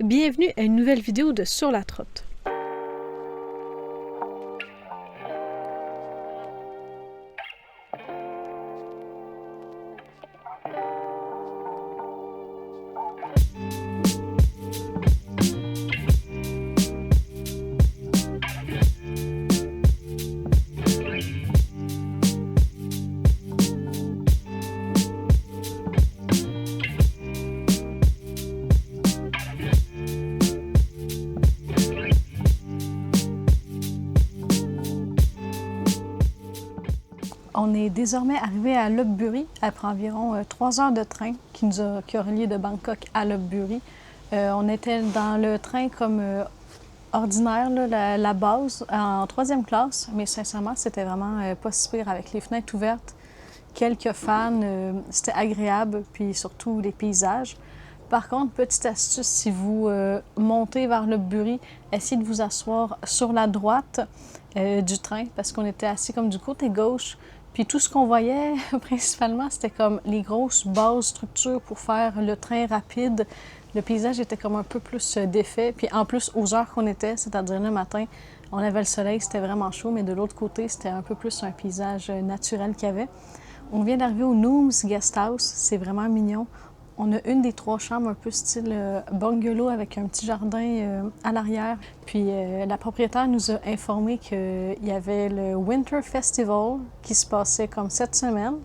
Bienvenue à une nouvelle vidéo de Sur la Trotte. On est désormais arrivé à Lopburi après environ 3 heures de train qui a relié de Bangkok à Lopburi. On était dans le train comme ordinaire, là, la base, en 3e classe, mais sincèrement, c'était vraiment pas si pire avec les fenêtres ouvertes, quelques fans, c'était agréable, puis surtout les paysages. Par contre, petite astuce, si vous montez vers Lopburi, essayez de vous asseoir sur la droite du train parce qu'on était assis comme du côté gauche. Puis tout ce qu'on voyait, principalement, c'était comme les grosses bases structures pour faire le train rapide. Le paysage était comme un peu plus défait. Puis en plus, aux heures qu'on était, c'est-à-dire le matin, on avait le soleil, c'était vraiment chaud, mais de l'autre côté, c'était un peu plus un paysage naturel qu'il y avait. On vient d'arriver au Nooms Guest House, c'est vraiment mignon. On a une des 3 chambres un peu style bungalow avec un petit jardin à l'arrière. Puis la propriétaire nous a informé qu'il y avait le Winter Festival qui se passait comme cette semaine.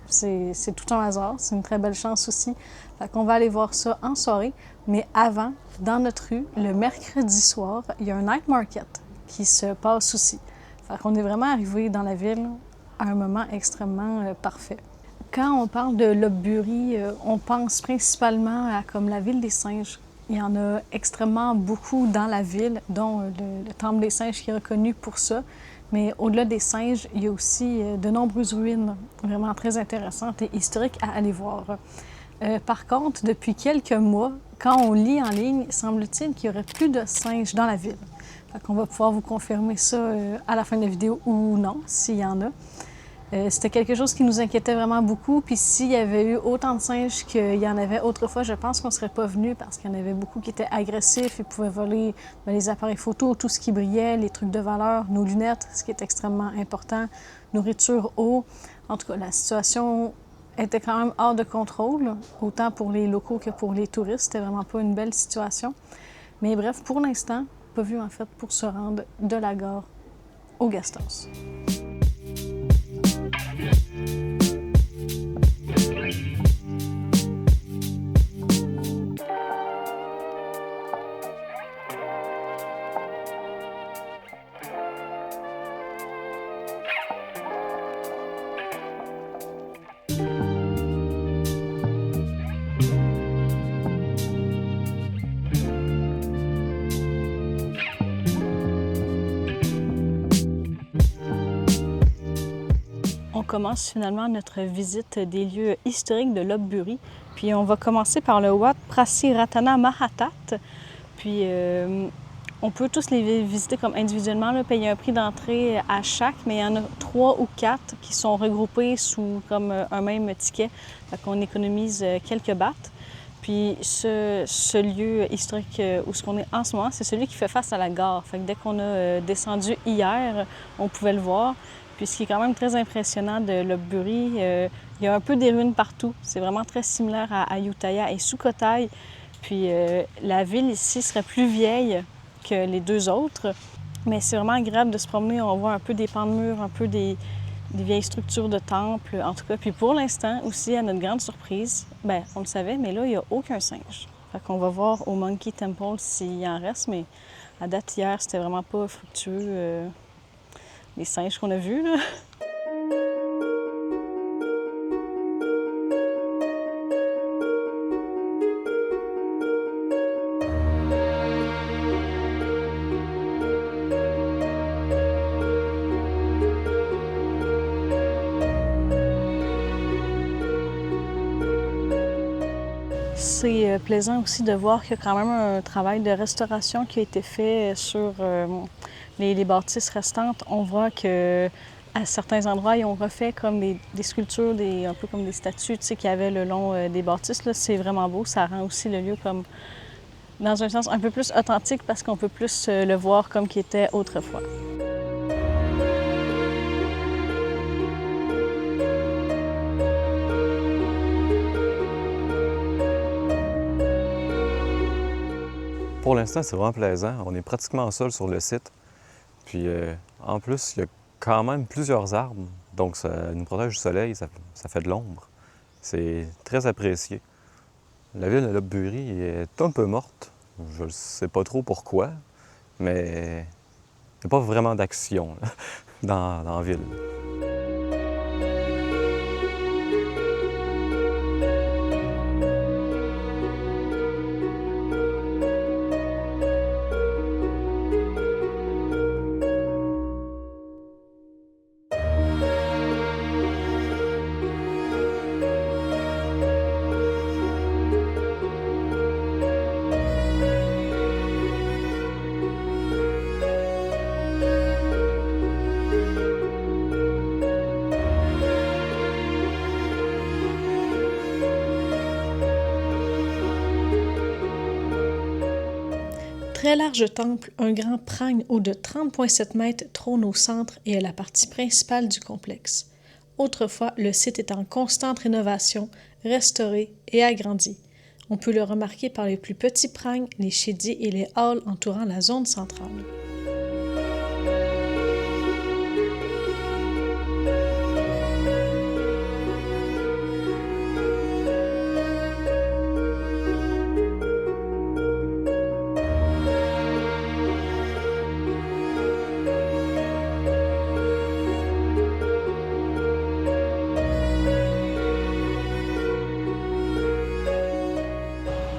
C'est tout un hasard, c'est une très belle chance aussi. Fait qu'on va aller voir ça en soirée. Mais avant, dans notre rue, le mercredi soir, il y a un night market qui se passe aussi. Fait qu'on est vraiment arrivé dans la ville à un moment extrêmement parfait. Quand on parle de Lopburi, on pense principalement à comme la ville des singes. Il y en a extrêmement beaucoup dans la ville, dont le temple des singes qui est reconnu pour ça. Mais au-delà des singes, il y a aussi de nombreuses ruines vraiment très intéressantes et historiques à aller voir. Par contre, depuis quelques mois, quand on lit en ligne, semble-t-il qu'il y aurait plus de singes dans la ville. Fait qu'on va pouvoir vous confirmer ça à la fin de la vidéo ou non, s'il y en a. C'était quelque chose qui nous inquiétait vraiment beaucoup. Puis s'il y avait eu autant de singes qu'il y en avait autrefois, je pense qu'on ne serait pas venu parce qu'il y en avait beaucoup qui étaient agressifs et pouvaient voler les appareils photo, tout ce qui brillait, les trucs de valeur, nos lunettes, ce qui est extrêmement important, nourriture, eau. En tout cas, la situation était quand même hors de contrôle, autant pour les locaux que pour les touristes. C'était vraiment pas une belle situation. Mais bref, pour l'instant, pas vu en fait pour se rendre de la gare au guest house. On commence finalement notre visite des lieux historiques de Lopburi. Puis on va commencer par le Wat Prasiratana Mahatat. Puis on peut tous les visiter comme individuellement, là, payer un prix d'entrée à chaque, mais il y en a 3 ou 4 qui sont regroupés sous comme un même ticket. Fait qu'on économise quelques bahts. Puis ce lieu historique où ce qu'on est en ce moment, c'est celui qui fait face à la gare. Fait que dès qu'on a descendu hier, on pouvait le voir. Puis ce qui est quand même très impressionnant de Lopburi, il y a un peu des ruines partout. C'est vraiment très similaire à Ayutthaya et Sukhothai. Puis la ville ici serait plus vieille que les 2 autres, mais c'est vraiment agréable de se promener. On voit un peu des pans de murs, un peu des vieilles structures de temples, en tout cas. Puis pour l'instant, aussi, à notre grande surprise, bien, on le savait, mais là, il n'y a aucun singe. Fait qu'on va voir au Monkey Temple s'il y en reste, mais à date hier, c'était vraiment pas fructueux. Les singes qu'on a vus, là. C'est plaisant aussi de voir qu'il y a quand même un travail de restauration qui a été fait sur les bâtisses restantes. On voit que à certains endroits, ils ont refait comme des sculptures, un peu comme des statues, tu sais, qu'il y avait le long des bâtisses. Là, c'est vraiment beau. Ça rend aussi le lieu comme dans un sens un peu plus authentique parce qu'on peut plus le voir comme qu'il était autrefois. Pour l'instant, c'est vraiment plaisant. On est pratiquement seul sur le site. Puis en plus, il y a quand même plusieurs arbres. Donc ça nous protège du soleil, ça fait de l'ombre. C'est très apprécié. La ville de Lopburi est un peu morte. Je ne sais pas trop pourquoi, mais il n'y a pas vraiment d'action dans la ville. Très large temple, un grand prang haut de 30,7 mètres trône au centre et est la partie principale du complexe. Autrefois, le site est en constante rénovation, restauré et agrandi. On peut le remarquer par les plus petits prangs, les shedis et les halls entourant la zone centrale.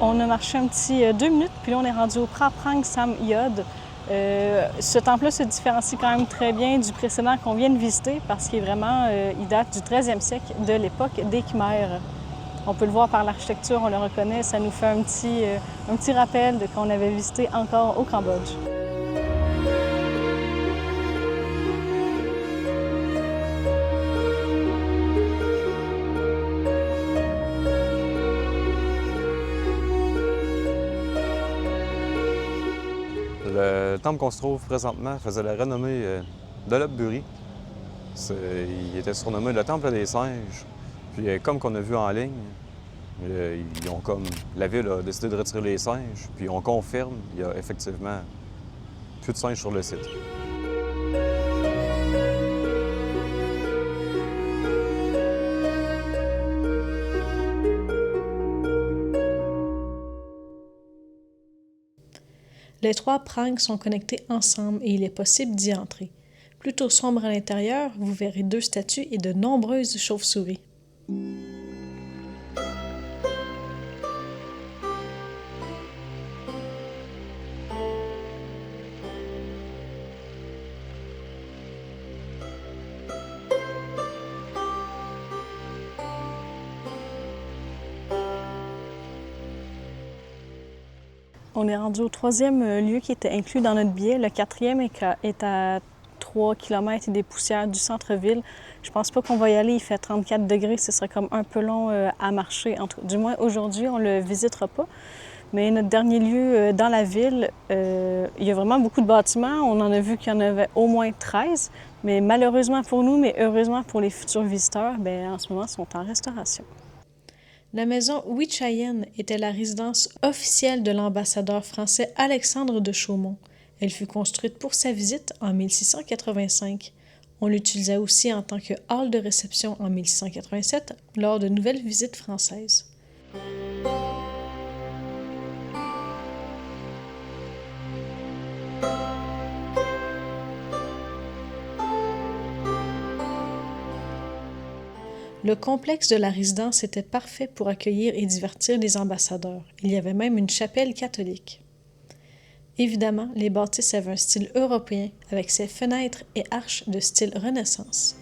On a marché un petit 2 minutes, puis là on est rendu au Praprang Sam Yod. Ce temple-là se différencie quand même très bien du précédent qu'on vient de visiter parce qu'il est vraiment, il date du 13e siècle, de l'époque des Khmers. On peut le voir par l'architecture, on le reconnaît, ça nous fait un petit rappel de qu'on avait visité encore au Cambodge. Le temple qu'on se trouve présentement faisait la renommée de Lopburi. Il était surnommé le temple des singes. Puis comme qu'on a vu en ligne, la ville a décidé de retirer les singes, puis on confirme, il y a effectivement plus de singes sur le site. Les 3 prangs sont connectés ensemble et il est possible d'y entrer. Plutôt sombre à l'intérieur, vous verrez 2 statues et de nombreuses chauves-souris. On est rendu au 3e lieu qui était inclus dans notre billet. Le 4e est à 3 km et des poussières du centre-ville. Je pense pas qu'on va y aller, il fait 34 degrés, ce serait comme un peu long à marcher. Du moins aujourd'hui, on le visitera pas. Mais notre dernier lieu dans la ville, il y a vraiment beaucoup de bâtiments. On en a vu qu'il y en avait au moins 13. Mais malheureusement pour nous, mais heureusement pour les futurs visiteurs, en ce moment, ils sont en restauration. La maison Huichayen était la résidence officielle de l'ambassadeur français Alexandre de Chaumont. Elle fut construite pour sa visite en 1685. On l'utilisait aussi en tant que hall de réception en 1687 lors de nouvelles visites françaises. Le complexe de la résidence était parfait pour accueillir et divertir les ambassadeurs. Il y avait même une chapelle catholique. Évidemment, les bâtisses avaient un style européen avec ses fenêtres et arches de style Renaissance.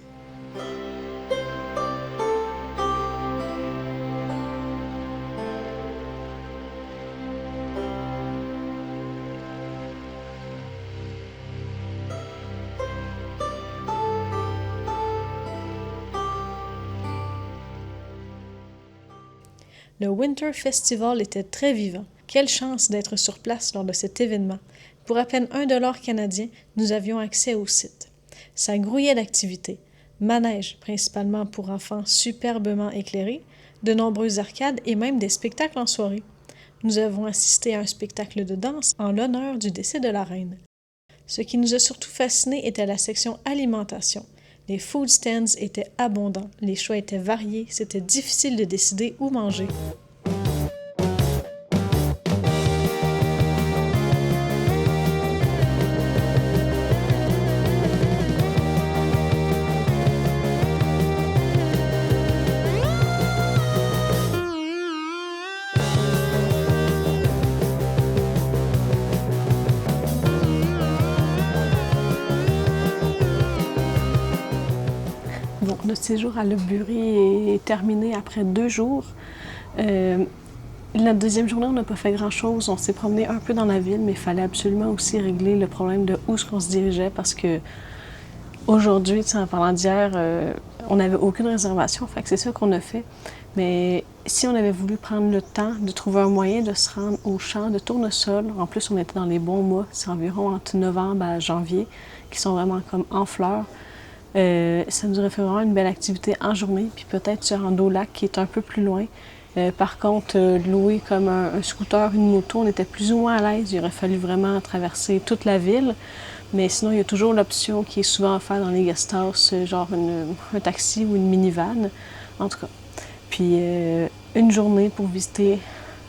Le Winter Festival était très vivant. Quelle chance d'être sur place lors de cet événement. Pour à peine 1 $ canadien, nous avions accès au site. Ça grouillait d'activités. Manège, principalement pour enfants superbement éclairés, de nombreuses arcades et même des spectacles en soirée. Nous avons assisté à un spectacle de danse en l'honneur du décès de la reine. Ce qui nous a surtout fascinés était la section alimentation. Les food stands étaient abondants, les choix étaient variés, c'était difficile de décider où manger. Bon, notre séjour à Lopburi est terminé après 2 jours. La deuxième journée, on n'a pas fait grand-chose. On s'est promené un peu dans la ville, mais il fallait absolument aussi régler le problème de où est-ce qu'on se dirigeait parce que aujourd'hui, en parlant d'hier, on n'avait aucune réservation. Fait que c'est ça qu'on a fait. Mais si on avait voulu prendre le temps de trouver un moyen de se rendre au champ de tournesol, en plus on était dans les bons mois, c'est environ entre novembre à janvier, qui sont vraiment comme en fleurs. Ça nous aurait fait vraiment une belle activité en journée, puis peut-être se rendre au lac qui est un peu plus loin. Par contre, louer comme un scooter, une moto, on était plus ou moins à l'aise. Il aurait fallu vraiment traverser toute la ville. Mais sinon, il y a toujours l'option qui est souvent offerte dans les guest house, genre un taxi ou une minivan, en tout cas. Puis une journée pour visiter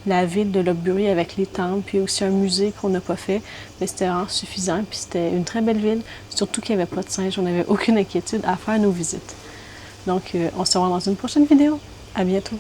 la ville de Lopburi avec les temples, puis aussi un musée qu'on n'a pas fait, mais c'était vraiment suffisant. Puis c'était une très belle ville, surtout qu'il n'y avait pas de singes, on n'avait aucune inquiétude à faire nos visites. Donc on se revoit dans une prochaine vidéo. À bientôt!